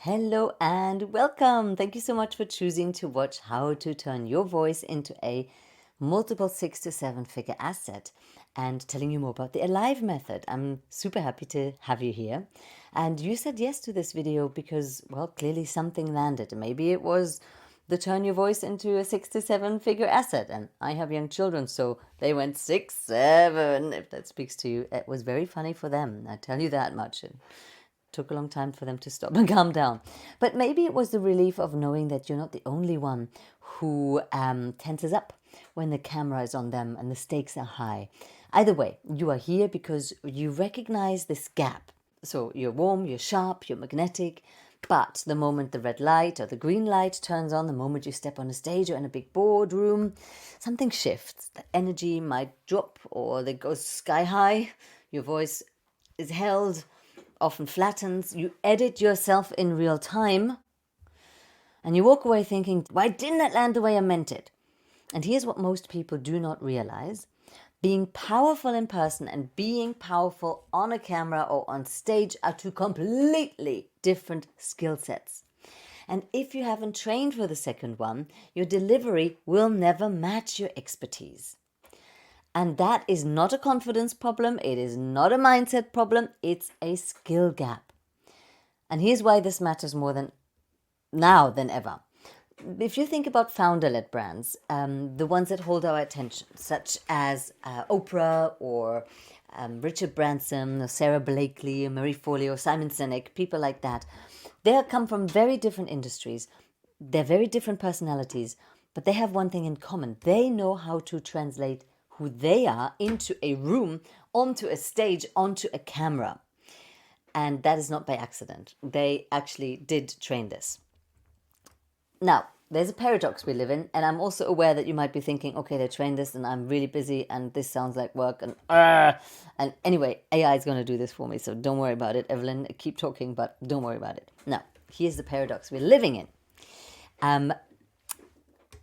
Hello and welcome. Thank you so much for choosing to watch how to turn your voice into a multiple 6 to 7 figure asset and telling you more about the A.L.I.V.E method. I'm super happy to have you here. And you said yes to this video because, well, clearly something landed. Maybe it was the turn your voice into a 6 to 7 figure asset. And I have young children, so they went 6, 7. If that speaks to you, it was very funny for them. I tell you that much. Took a long time for them to stop and calm down. But maybe it was the relief of knowing that you're not the only one who tenses up when the camera is on them and the stakes are high. Either way, you are here because you recognize this gap. So you're warm, you're sharp, you're magnetic, but the moment the red light or the green light turns on, the moment you step on a stage or in a big boardroom, something shifts. The energy might drop or it goes sky high. Your voice is held, often flattens. You edit yourself in real time and you walk away thinking, why didn't it land the way I meant it? And here's what most people do not realize. Being powerful in person and being powerful on a camera or on stage are two completely different skill sets. And if you haven't trained for the second one, your delivery will never match your expertise. And that is not a confidence problem. It is not a mindset problem. It's a skill gap. And here's why this matters more than now than ever. If you think about founder-led brands, the ones that hold our attention, such as Oprah or Richard Branson or Sarah Blakely or Marie Forleo or Simon Sinek, people like that, they come from very different industries. They're very different personalities, but they have one thing in common. They know how to translate who they are into a room, onto a stage, onto a camera. And that is not by accident. They actually did train this. Now, there's a paradox we live in, and I'm also aware that you might be thinking, okay, they trained this and I'm really busy and this sounds like work and anyway, AI is going to do this for me, so don't worry about it. Evelyne, keep talking, but don't worry about it. Now, here's the paradox we're living in.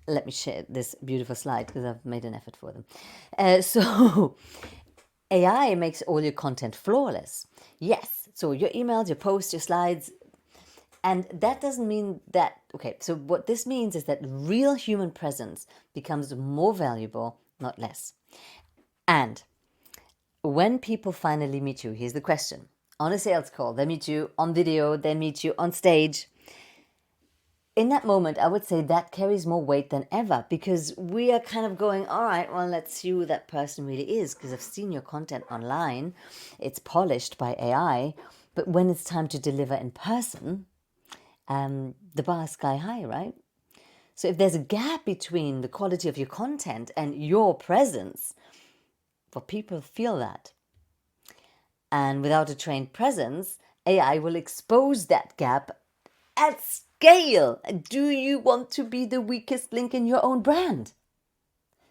Let me share this beautiful slide because I've made an effort for them. So AI makes all your content flawless. Yes, so your emails, your posts, your slides, and that doesn't mean that, okay, so what this means is that real human presence becomes more valuable, not less. And when people finally meet you, here's the question. On a sales call, they meet you on video, they meet you on stage. In that moment, I would say that carries more weight than ever because we are kind of going, all right, well, let's see who that person really is because I've seen your content online. It's polished by AI. But when it's time to deliver in person, the bar is sky high, right? So if there's a gap between the quality of your content and your presence, well, people feel that. And without a trained presence, AI will expose that gap at scale. Do you want to be the weakest link in your own brand?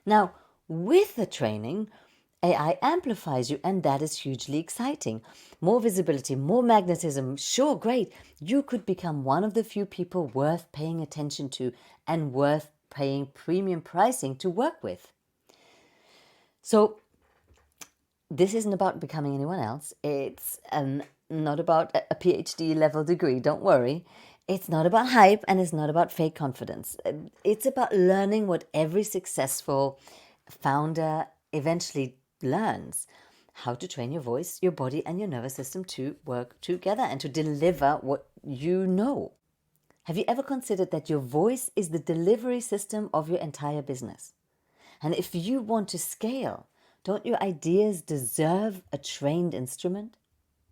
Now, with the training, AI amplifies you, and that is hugely exciting. More visibility, more magnetism, sure, great. You could become one of the few people worth paying attention to and worth paying premium pricing to work with. So this isn't about becoming anyone else. It's not about a PhD level degree, don't worry. It's not about hype and it's not about fake confidence. It's about learning what every successful founder eventually learns. How to train your voice, your body and your nervous system to work together and to deliver what you know. Have you ever considered that your voice is the delivery system of your entire business? And if you want to scale, don't your ideas deserve a trained instrument?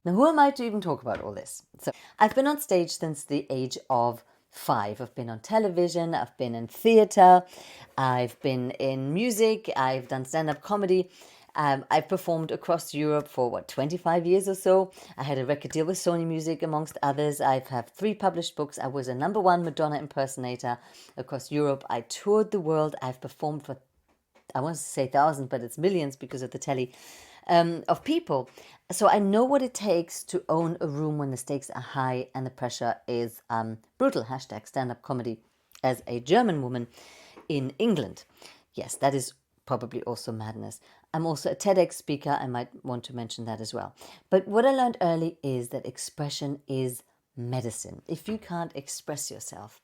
Now, who am I to even talk about all this? So I've been on stage since the age of 5. I've been on television, I've been in theater, I've been in music, I've done stand-up comedy. I've performed across Europe for 25 years or so. I had a record deal with Sony Music, amongst others. I've had 3 published books. I was a #1 Madonna impersonator across Europe. I toured the world. I've performed for, I want to say thousands, but it's millions because of the telly, of people. So I know what it takes to own a room when the stakes are high and the pressure is brutal. Hashtag stand-up comedy as a German woman in England. Yes, that is probably also madness. I'm also a TEDx speaker. I might want to mention that as well. But what I learned early is that expression is medicine. If you can't express yourself,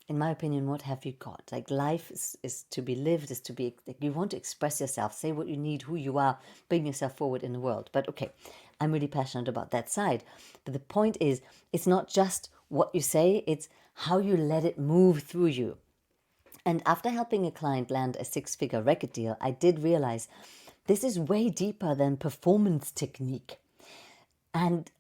in my opinion, what have you got? Like, life is to be lived, is to be, you want to express yourself, say what you need, who you are, bring yourself forward in the world. But okay, I'm really passionate about that side. But the point is, it's not just what you say, it's how you let it move through you. And after helping a client land a 6-figure record deal, I did realize this is way deeper than performance technique. And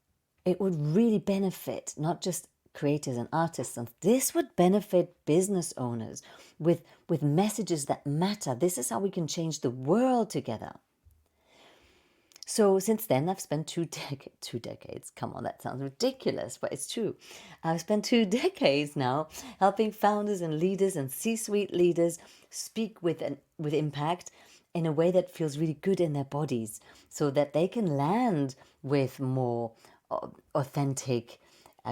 it would really benefit not just creators and artists, and this would benefit business owners with messages that matter. This is how we can change the world together. So since then, I've spent 2 decades. Come on, that sounds ridiculous, but it's true. I've spent 2 decades now helping founders and leaders and C-suite leaders speak with impact in a way that feels really good in their bodies, so that they can land with more authentic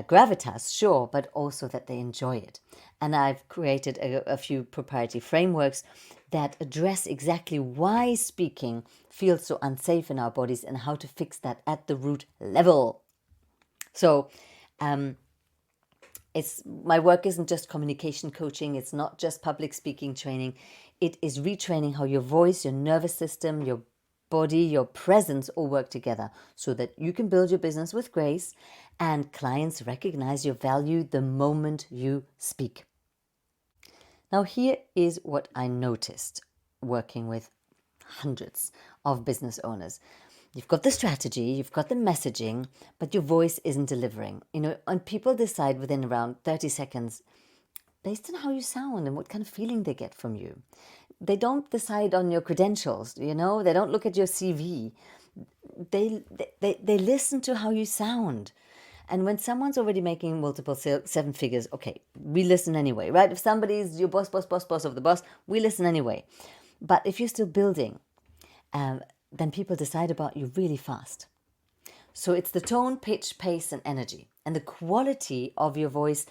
gravitas, sure, but also that they enjoy it. And I've created a few proprietary frameworks that address exactly why speaking feels so unsafe in our bodies and how to fix that at the root level. So my work isn't just communication coaching, it's not just public speaking training, it is retraining how your voice, your nervous system, your body, your presence all work together so that you can build your business with grace and clients recognize your value the moment you speak. Now, here is what I noticed working with hundreds of business owners. You've got the strategy, you've got the messaging, but your voice isn't delivering. And people decide within around 30 seconds based on how you sound and what kind of feeling they get from you. They don't decide on your credentials, they don't look at your CV. They listen to how you sound. And when someone's already making multiple 7 figures, okay, we listen anyway, right? If somebody's your boss of the boss, we listen anyway. But if you're still building, then people decide about you really fast. So it's the tone, pitch, pace, and energy. And the quality of your voice,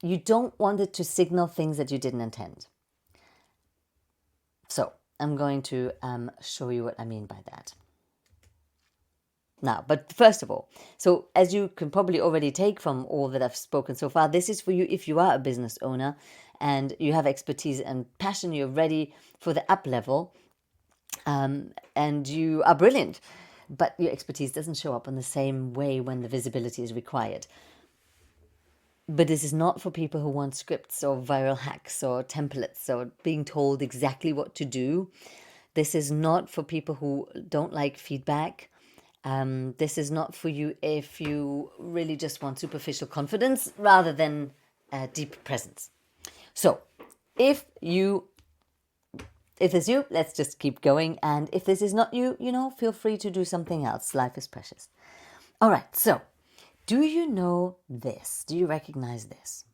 you don't want it to signal things that you didn't intend. So I'm going to show you what I mean by that. Now, but first of all, so as you can probably already take from all that I've spoken so far, this is for you if you are a business owner and you have expertise and passion, you're ready for the up level, and you are brilliant, but your expertise doesn't show up in the same way when the visibility is required. But this is not for people who want scripts or viral hacks or templates or being told exactly what to do. This is not for people who don't like feedback. This is not for you if you really just want superficial confidence rather than deep presence. So if it's you, let's just keep going. And if this is not you, feel free to do something else. Life is precious. All right, so do you know this? Do you recognize this?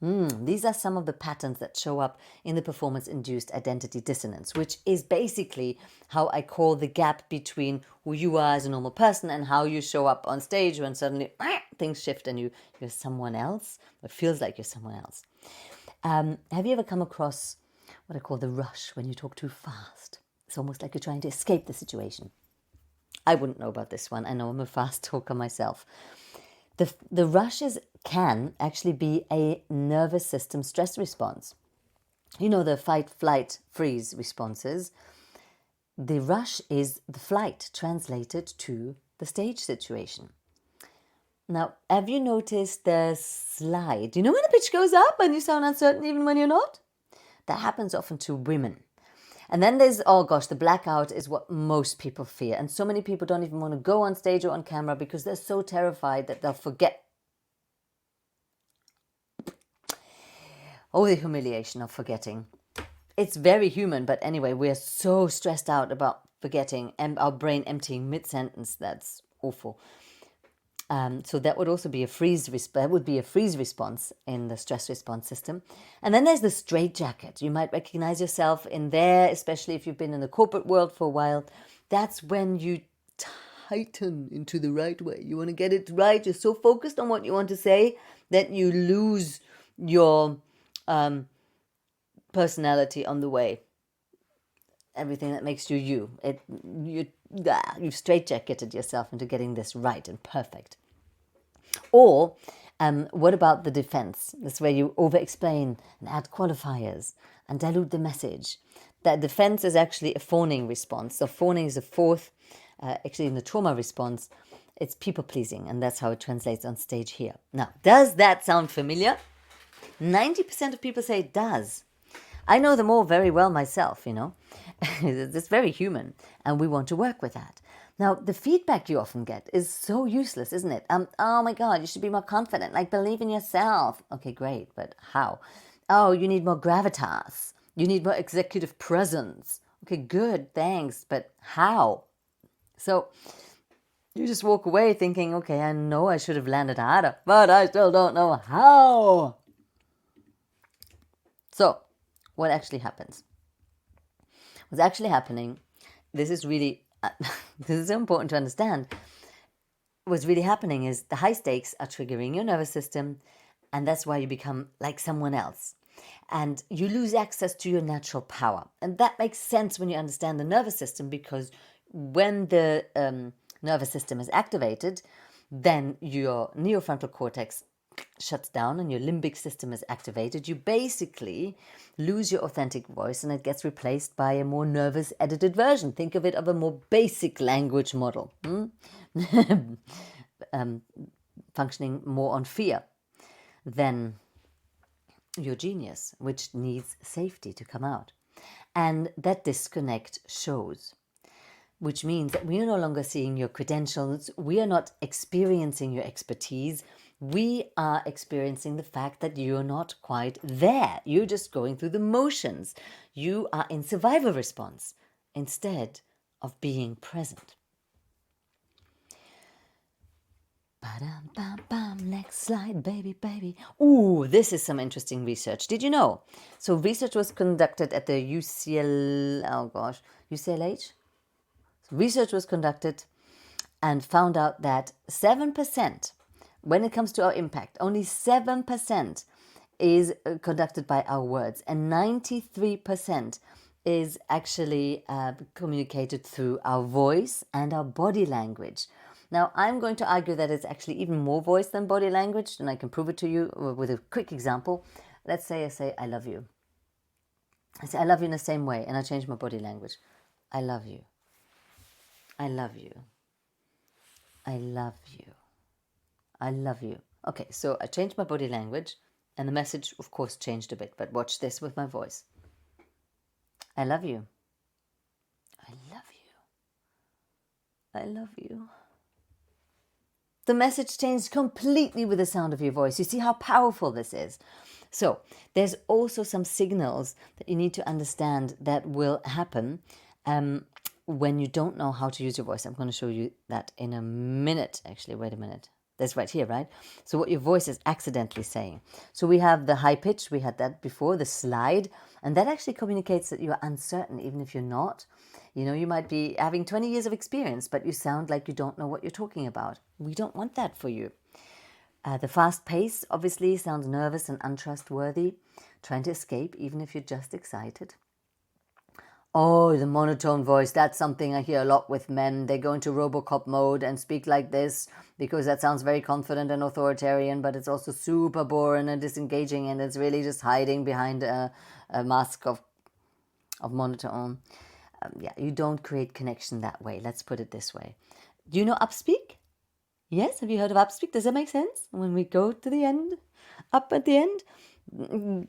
These are some of the patterns that show up in the performance-induced identity dissonance, which is basically how I call the gap between who you are as a normal person and how you show up on stage when suddenly things shift and you're someone else. It feels like you're someone else. Have you ever come across what I call the rush when you talk too fast? It's almost like you're trying to escape the situation. I wouldn't know about this one. I know I'm a fast talker myself. The rushes can actually be a nervous system stress response. The fight, flight, freeze responses. The rush is the flight translated to the stage situation. Now, have you noticed the slide? When the pitch goes up and you sound uncertain even when you're not? That happens often to women. And then there's, oh gosh, the blackout is what most people fear. And so many people don't even want to go on stage or on camera because they're so terrified that they'll forget. Oh, the humiliation of forgetting. It's very human, but anyway, we're so stressed out about forgetting and our brain emptying mid-sentence. That's awful. So that would also be a freeze response in the stress response system. And then there's the straitjacket. You might recognize yourself in there, especially if you've been in the corporate world for a while. That's when you tighten into the right way. You want to get it right. You're so focused on what you want to say that you lose your personality on the way. Everything that makes you you. You've straitjacketed yourself into getting this right and perfect. Or what about the defense? That's where you over-explain and add qualifiers and dilute the message. That defense is actually a fawning response. So fawning is a fourth, actually in the trauma response, it's people-pleasing, and that's how it translates on stage here. Now, does that sound familiar? 90% of people say it does. I know them all very well myself, It's very human, and we want to work with that. Now, the feedback you often get is so useless, isn't it? Oh my God, you should be more confident, like believe in yourself. Okay, great, but how? Oh, you need more gravitas. You need more executive presence. Okay, good, thanks, but how? So you just walk away thinking, okay, I know I should have landed harder, but I still don't know how. So, what actually happens? What's actually happening, this is really, this is so important to understand. What's really happening is the high stakes are triggering your nervous system, and that's why you become like someone else. And you lose access to your natural power. And that makes sense when you understand the nervous system, because when the nervous system is activated, then your neofrontal cortex shuts down and your limbic system is activated. You basically lose your authentic voice and it gets replaced by a more nervous edited version. Think of it of a more basic language model, functioning more on fear than your genius, which needs safety to come out. And that disconnect shows, which means that we are no longer seeing your credentials. We are not experiencing your expertise. We are experiencing the fact that you're not quite there. You're just going through the motions. You are in survival response instead of being present. Next slide, baby. Ooh, this is some interesting research. Did you know? So research was conducted at the UCLH. Research was conducted and found out that 7%, when it comes to our impact, only 7% is conducted by our words, and 93% is actually communicated through our voice and our body language. Now, I'm going to argue that it's actually even more voice than body language, and I can prove it to you with a quick example. Let's say I say, I love you. I say, I love you in the same way, and I change my body language. I love you. I love you. I love you. I love you. Okay, so I changed my body language, and the message, of course, changed a bit, but watch this with my voice. I love you. I love you. I love you. The message changed completely with the sound of your voice. You see how powerful this is? So there's also some signals that you need to understand that will happen when you don't know how to use your voice. I'm going to show you that in a minute. Actually, wait a minute. That's right here, right? So what your voice is accidentally saying. So we have the high pitch. We had that before, the slide. And that actually communicates that you're uncertain, even if you're not. You might be having 20 years of experience, but you sound like you don't know what you're talking about. We don't want that for you. The fast pace obviously sounds nervous and untrustworthy, trying to escape, even if you're just excited. Oh, the monotone voice, that's something I hear a lot with men. They go into Robocop mode and speak like this because that sounds very confident and authoritarian, but it's also super boring and disengaging, and it's really just hiding behind a mask of monotone. You don't create connection that way. Let's put it this way. Do you know upspeak? Yes, have you heard of upspeak? Does that make sense? When we go to the end, up at the end,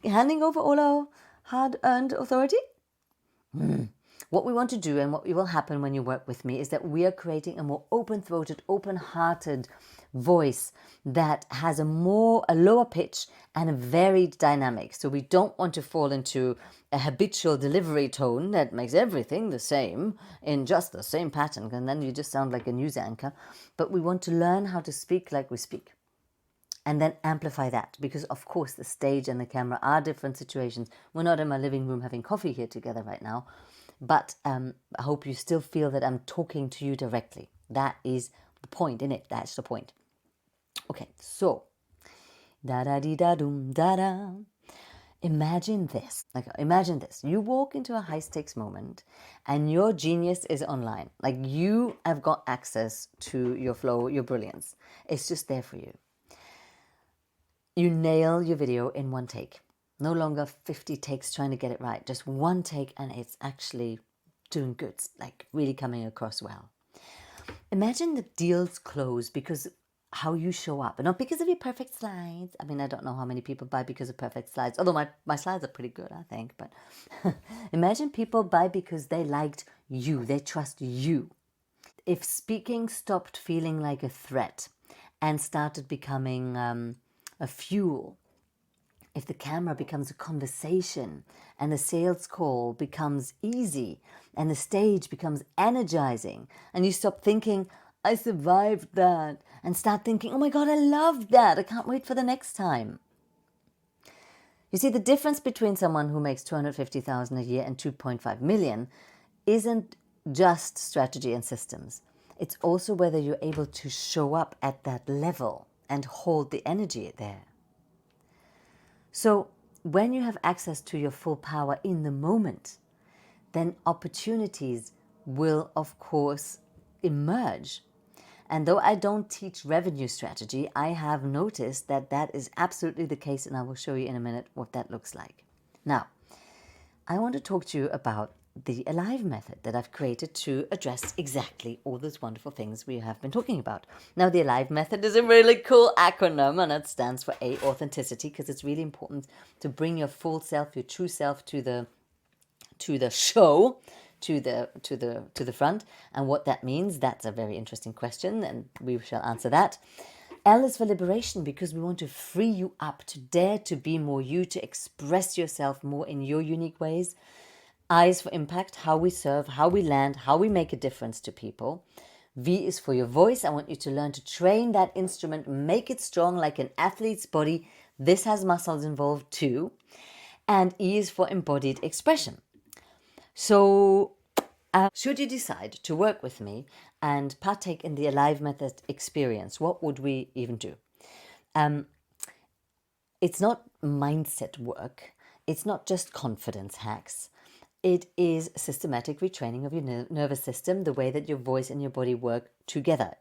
handing over all our hard-earned authority? What we want to do and what will happen when you work with me is that we are creating a more open-throated, open-hearted voice that has a lower pitch and a varied dynamic. So we don't want to fall into a habitual delivery tone that makes everything the same in just the same pattern, and then you just sound like a news anchor. But we want to learn how to speak like we speak. And then amplify that, because of course the stage and the camera are different situations. We're not in my living room having coffee here together right now, but I hope you still feel that I'm talking to you directly. That is the point, innit? That's the point. Okay, so da-da-dee-da-doom-da-da. Imagine this. Imagine this. You walk into a high-stakes moment and your genius is online. Like, you have got access to your flow, your brilliance. It's just there for you. you nail your video in one take. No longer 50 takes trying to get it right. Just one take and it's actually doing good, like really coming across well. Imagine the deals close because how you show up, and not because of your perfect slides. I mean, I don't know how many people buy because of perfect slides, although my slides are pretty good, I think. But imagine people buy because they liked you, they trust you. If speaking stopped feeling like a threat and started becoming a fuel, if the camera becomes a conversation and the sales call becomes easy and the stage becomes energizing and you stop thinking, I survived that, and start thinking, oh my God, I love that. I can't wait for the next time. You see, the difference between someone who makes 250,000 a year and 2.5 million isn't just strategy and systems. It's also whether you're able to show up at that level and hold the energy there. So when you have access to your full power in the moment, then opportunities will, of course, emerge. And though I don't teach revenue strategy, I have noticed that that is absolutely the case, and I will show you in a minute what that looks like. Now, I want to talk to you about the A.L.I.V.E method that I've created to address exactly all those wonderful things we have been talking about. Now, the A.L.I.V.E method is a really cool acronym, and it stands for A, authenticity, because it's really important to bring your full self, your true self to the show, to the front. And what that means, that's a very interesting question, and we shall answer that. L is for liberation, because we want to free you up to dare to be more you, to express yourself more in your unique ways. I is for impact, how we serve, how we land, how we make a difference to people. V is for your voice. I want you to learn to train that instrument, make it strong like an athlete's body. This has muscles involved too. And E is for embodied expression. So should you decide to work with me and partake in the A.L.I.V.E method experience, what would we even do? It's not mindset work. It's not just confidence hacks. It is systematic retraining of your nervous system, the way that your voice and your body work together.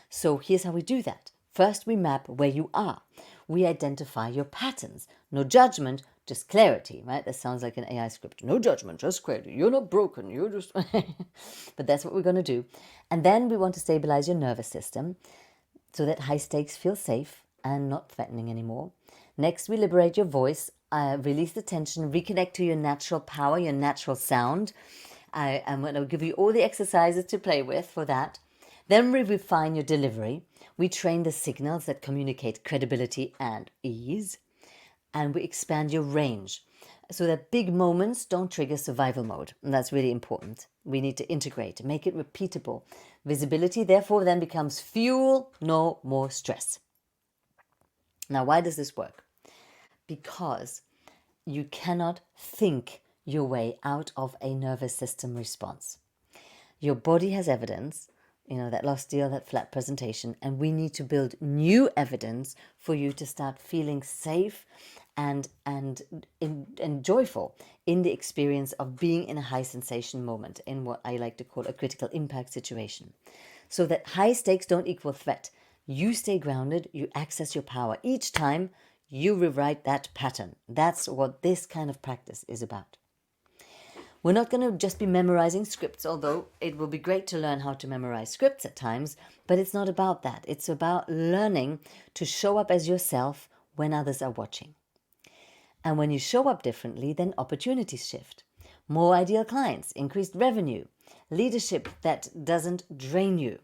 So here's how we do that. First, we map where you are. We identify your patterns. No judgment, just clarity, right? That sounds like an AI script. No judgment, just clarity. You're not broken. You're just... But that's what we're going to do. And then we want to stabilize your nervous system so that high stakes feel safe and not threatening anymore. Next, we liberate your voice, release the tension, reconnect to your natural power, your natural sound. I'm going to give you all the exercises to play with for that. Then we refine your delivery. We train the signals that communicate credibility and ease. And we expand your range so that big moments don't trigger survival mode. And that's really important. We need to integrate, make it repeatable. Visibility, therefore, then becomes fuel, no more stress. Now, why does this work? Because you cannot think your way out of a nervous system response. Your body has evidence, that lost deal, that flat presentation, and we need to build new evidence for you to start feeling safe and joyful in the experience of being in a high sensation moment, in what I like to call a critical impact situation. So that high stakes don't equal threat. You stay grounded, you access your power. Each time you rewrite that pattern. That's what this kind of practice is about. We're not going to just be memorizing scripts, although it will be great to learn how to memorize scripts at times, but it's not about that. It's about learning to show up as yourself when others are watching. And when you show up differently, then opportunities shift. More ideal clients, increased revenue, leadership that doesn't drain you.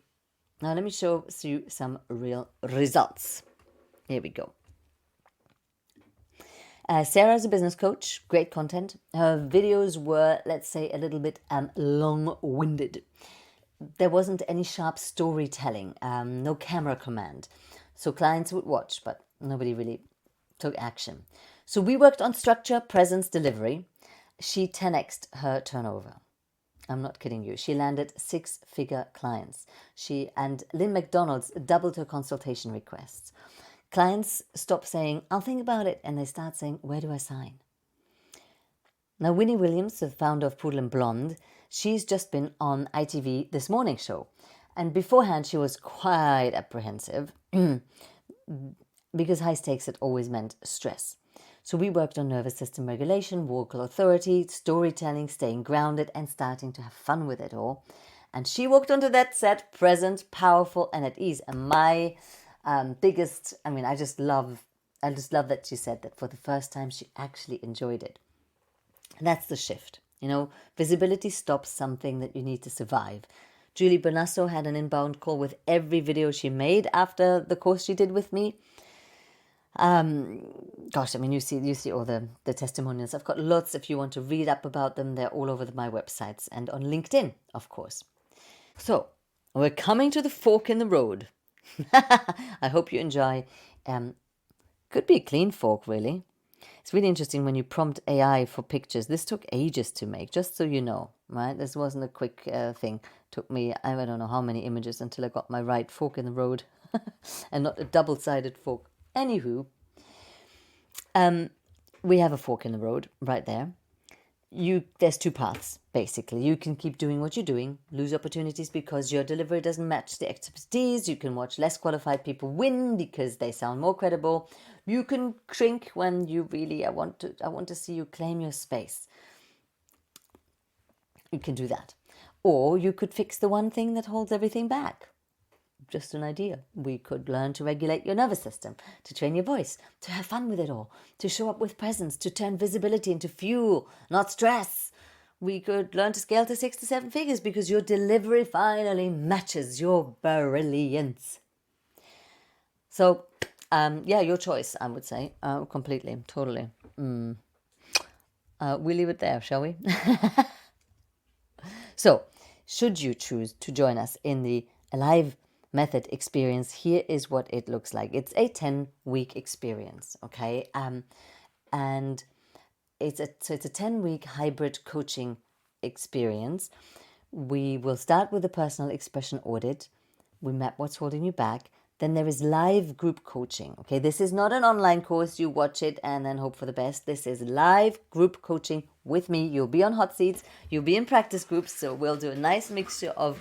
Now let me show you some real results. Here we go. Sarah is a business coach, great content. Her videos were, let's say, a little bit long-winded. There wasn't any sharp storytelling, no camera command. So clients would watch, but nobody really took action. So we worked on structure, presence, delivery. She 10x'd her turnover. I'm not kidding you. She landed 6-figure clients. And Lynn McDonald's doubled her consultation requests. Clients stop saying, I'll think about it, and they start saying, where do I sign? Now, Winnie Williams, the founder of Poodle and Blonde, she's just been on ITV This Morning Show. And beforehand, she was quite apprehensive. because high stakes had always meant stress. So we worked on nervous system regulation, vocal authority, storytelling, staying grounded, and starting to have fun with it all. And she walked onto that set present, powerful, and at ease. And my biggest, I just love that she said that for the first time she actually enjoyed it. And that's the shift. Visibility stops something that you need to survive. Julie Bonasso had an inbound call with every video she made after the course she did with me. You see all the testimonials. I've got lots if you want to read up about them. They're all over my websites and on LinkedIn, of course. So we're coming to the fork in the road. I hope you enjoy. Could be a clean fork, really. It's really interesting when you prompt AI for pictures. This took ages to make, just so you know, right? This wasn't a quick thing. Took me, I don't know how many images until I got my right fork in the road and not a double-sided fork. Anywho, we have a fork in the road right there. There's two paths, basically. You can keep doing what you're doing, lose opportunities because your delivery doesn't match the expertise. You can watch less qualified people win because they sound more credible. You can shrink when you really, I want to see you claim your space. You can do that. Or you could fix the one thing that holds everything back. Just an idea. We could learn to regulate your nervous system, to train your voice, to have fun with it all, to show up with presence, to turn visibility into fuel, not stress. We could learn to scale to 6 to 7 figures because your delivery finally matches your brilliance. So, your choice, I would say, completely, totally. We'll leave it there, shall we? So, should you choose to join us in the A.L.I.V.E method experience, here is what it looks like. It's a 10-week experience, okay? And it's a 10-week hybrid coaching experience. We will start with a personal expression audit. We map what's holding you back. Then there is live group coaching. Okay, this is not an online course. You watch it and then hope for the best. This is live group coaching with me. You'll be on hot seats. You'll be in practice groups. So we'll do a nice mixture of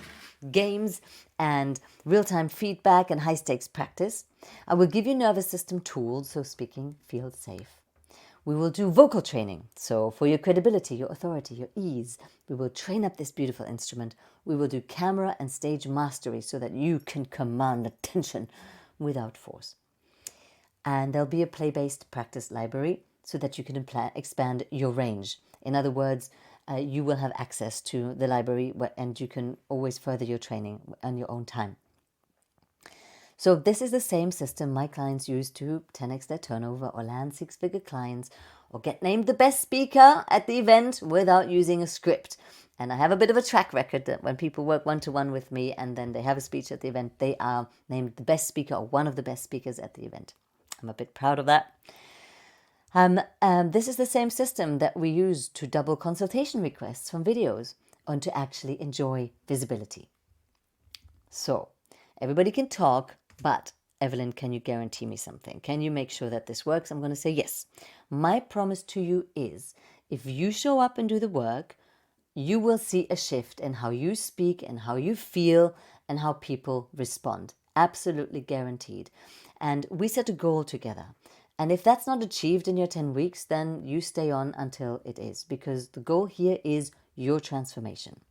games and real-time feedback and high-stakes practice. I will give you nervous system tools so speaking feels safe. We will do vocal training, so for your credibility, your authority, your ease. We will train up this beautiful instrument. We will do camera and stage mastery so that you can command attention without force. And there'll be a play-based practice library so that you can expand your range. In other words, you will have access to the library and you can always further your training on your own time. So this is the same system my clients use to 10x their turnover or land 6-figure clients or get named the best speaker at the event without using a script. And I have a bit of a track record that when people work one-to-one with me and then they have a speech at the event, they are named the best speaker or one of the best speakers at the event. I'm a bit proud of that. This is the same system that we use to double consultation requests from videos and to actually enjoy visibility. So everybody can talk, but Evelyne, can you guarantee me something? Can you make sure that this works? I'm going to say yes. My promise to you is if you show up and do the work, you will see a shift in how you speak and how you feel and how people respond. Absolutely guaranteed. And we set a goal together. And if that's not achieved in your 10 weeks, then you stay on until it is, because the goal here is your transformation.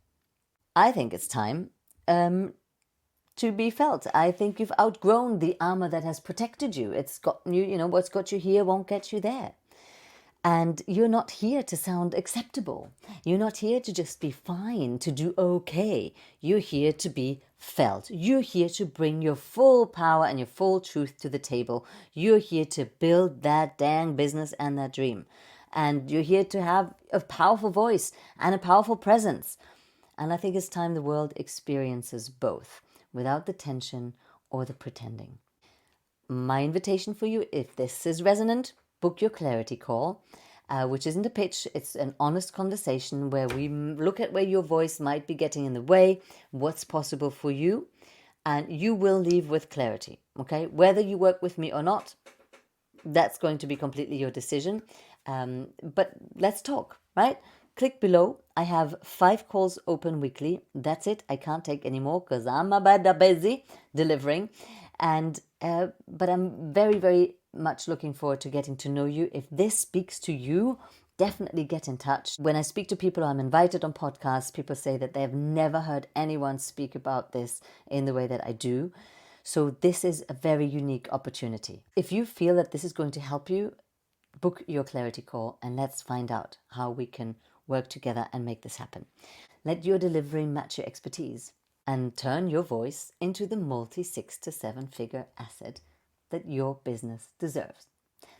I think it's time to be felt. I think you've outgrown the armor that has protected you. It's got you, what's got you here won't get you there. And you're not here to sound acceptable. You're not here to just be fine, to do okay. You're here to be felt. You're here to bring your full power and your full truth to the table. You're here to build that dang business and that dream. And you're here to have a powerful voice and a powerful presence. And I think it's time the world experiences both, without the tension or the pretending. My invitation for you, if this is resonant, book your clarity call, which isn't a pitch. It's an honest conversation where we look at where your voice might be getting in the way, what's possible for you, and you will leave with clarity, okay? Whether you work with me or not, that's going to be completely your decision. But let's talk, right? Click below. I have 5 calls open weekly. That's it. I can't take any more because I'm a bit busy delivering. And But I'm very, very much looking forward to getting to know you. If this speaks to you, definitely get in touch. When I speak to people, I'm invited on podcasts, people say that they have never heard anyone speak about this in the way that I do. So this is a very unique opportunity. If you feel that this is going to help you, book your clarity call and let's find out how we can work together and make this happen. Let your delivery match your expertise and turn your voice into the multi 6 to 7 figure asset that your business deserves.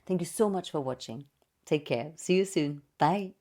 Thank you so much for watching. Take care. See you soon. Bye.